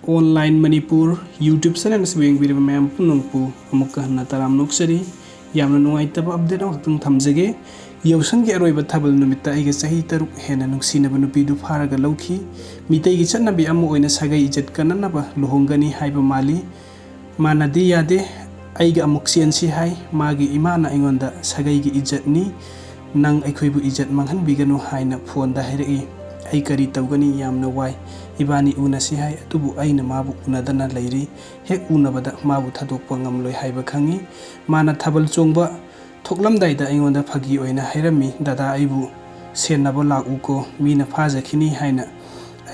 Online Manipur YouTube channel से बेंगबीरब ma'am पुनंगपु अमुक हन्ना तराम नोक्सरी यामना नुंगाइतब update अमखतंग थमजगे यौसंगी अरोइब Thabal नुमित्ता आइगे चही तरुक हेना नुंगसिनब नुपीदु फारगा लौखी मितैगी चन्नबी अमु ओइना सगाई इज्जत कननब लुहोंगनी हाइब माली मानदी यादे आइगे अमुक सियनसी हाइ मागी इमाना आइगोंदा सगाईगी इज्जतनी नंग अखोइबु इज्जत मंगहनबिगनु हाइना फोनदा हाइरई आई करी तौगनी यामना वाई इबानी उनसी हाइ अतुबु आइना माबु उनदना लैरी हेक उनबदा माबु थादोकपा ngamloi हाइबा खंगी माना थबल चोंगबा थोकलमदाइदा आइगोंदा फगी ओइना हाइरमी दादा आइबु सेनबो लाउको मीना फाजखिनी हाइना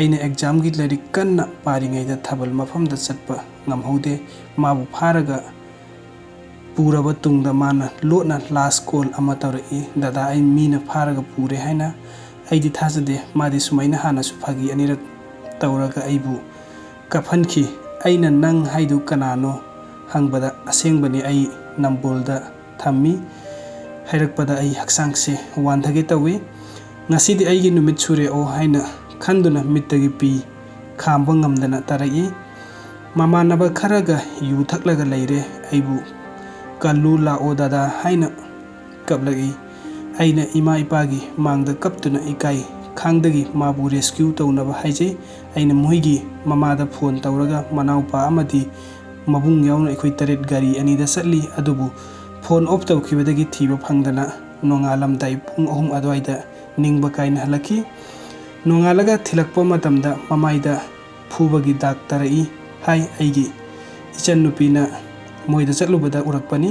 आइना एग्जाम गी लाइरिक कन्ना पारिङैदा थबल मफमदा चटपा ngamhaude माबु फारगा पूरबा तुंगदा माना लोटना लास्ट कॉल अमा तौरई दादा आई मीना फारगा पूरे हाइना आइदी थाजदे मादी सुमाइना हानासु फगी अनिरक तौरगा आइबु कफनखी आइना नंग हाइदु कनानो हंगबदा असेंगबनी आई नंबोलदा थम्मी हाइरकपदा आई हक्सांगसे वानथगे तौवे ngасidi aigi numit sure o haina khanduna mittagi pi khamba ngamdana tarai mamanaba kharaga yu thaklaga leire aibu kallu la o dada haina kablagi aina ima ipagi mangda kaptuna ikai khangdagi mabu rescue taunaba haije aina moigi mamada phone tauraga manaupa amadi mabung yauna ikoi taret gari ani da satli adubu phone off tawkhibadagi thiba phangdana nongalam dai pung ahum adwaida ningba kaina halaki nongalaga thilakpa matamda mamaida phubagi dak tarai hai aigi ichan nupina moida chatlubada urakpani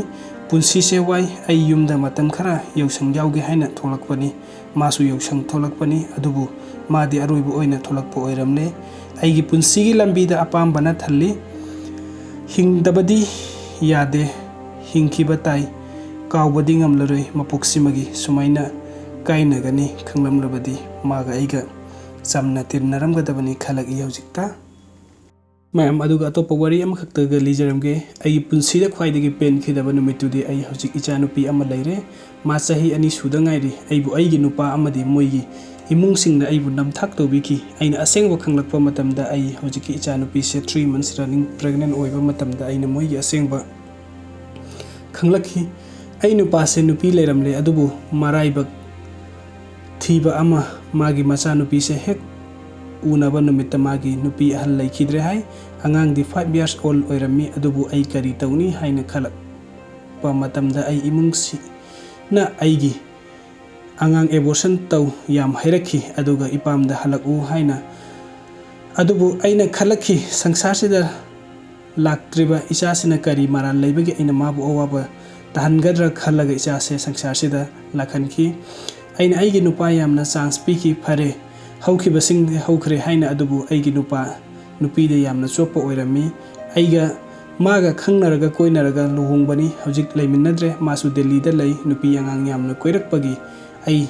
punsi se wai ai yumda matam khara yausang yauge haina tholakpani masu yausang tholakpani adubu madi aroibu oina tholakpa oiramne aigi punsi gi lambi da apam bana thalli hingdabadi yade hingkiba tai kawbadi ngamlaroi mapoksimagi sumaina kainagani khanglamlabadi maga aiga samna tirnaramgadabani khalagi yaujikta ma'am अदुगा अतोप वरी अम खक्तगा लिजरमगे आई पुंसीदा ख्वाइदगी पेन खिदबा नुमितुदे आई हौजिक इचानुपी अमा लैरे मा चाही अनि सुदा गाइरी आइबु आइगी नुपा अमदि मोइगी इमुंगसिंगना आइबु नमथाक तोबिकी आइना असेंगबा खंगलकपा मतमदा आई हौजिकी इचानुपी से 3 months रनिंग प्रेग्नेंट ओइबा मतमदा आइना मोइगी असेंगबा खंगलकी आई नुपा से नुपी लेरमले अदुबु माराइबा थीबा अमा मागी मचा नुपी से हेक उनबा नुमित्ता मागी नुपी अहल लैखिद्रे हाइ अंगांग दि 5 years old ओइरमी अदुबु आई करी तौनी हाइना खलक पा मतमदा आई इमुंगसी ना आइगी अंगांग एबोर्शन तौ याम हैरखी अदुगा इपामदा हलकु हाइना अदुबु आइना खलखी संसारसिदा लाक्त्रिबा इचासिना करी मारान लैबगे आइना माबु अवाबा तहनगद्रा खलगा इचासे संसारसिदा लाखनखी आइना आइगी नुपा यामना चांस पीकी फरे हौखिबसिंग हौखरे हाइना अदुबु आइगी नुपा नुपीदे यामना चोपा ओइरमी आइगा मागा खंगनरगा कोइनरगा लुहोंगबनी हौजिक लैमिनद्रे मासु दिल्लीदा लै नुपी अंगांग यामना कोइरकपगी आई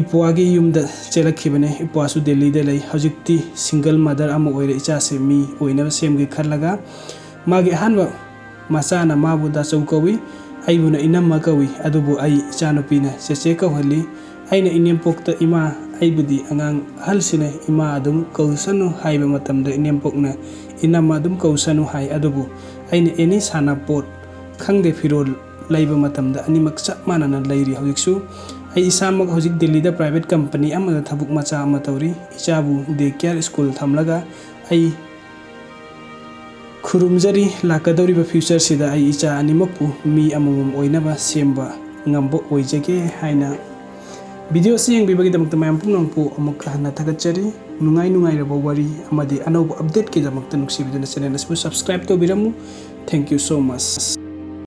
इपुआगी युमदा चेलखिबने इपुआसु दिल्लीदा लै हौजिकती सिंगल मदर अमा ओइरे इचासे मी ओइनबा सेमगे खलगा मागे हानबा माचाना माबु दाचौ कवि आइबुना इनम्मा कवि अदुबु आई इचानुपीना चेचे कवहली आइना इनेमपोकता इमा आइबुदी अंगांग अहलसिना इमा अदुम कौसनु हाइबा मतमदा इनेमपोकना इनम्मा अदुम कौसनु हाइ अदुबु आइना एनी साना पोट खंगदे फिरोल लैबा मतमदा अनिमक चप मानना लैरी हौजिकसु आई इसामक हौजिक दिल्लीदा प्राइवेट कंपनी अमदा थबुक मचा अमा तौरी इचाबु डे केयर स्कूल थमलगा आई खुरुमजरी लाकदौरिबा फ्यूचर सिदा आई इचा अनिमकपु मी अममम ओइनबा सेमबा ngambo oijage haina video sing bibagi damakta mayam pumnangpu amuk hana thagachari nungai rabo wari amadi anobo update ke damakta nuksibiduna channel subscribe to biramu. Thank you so much.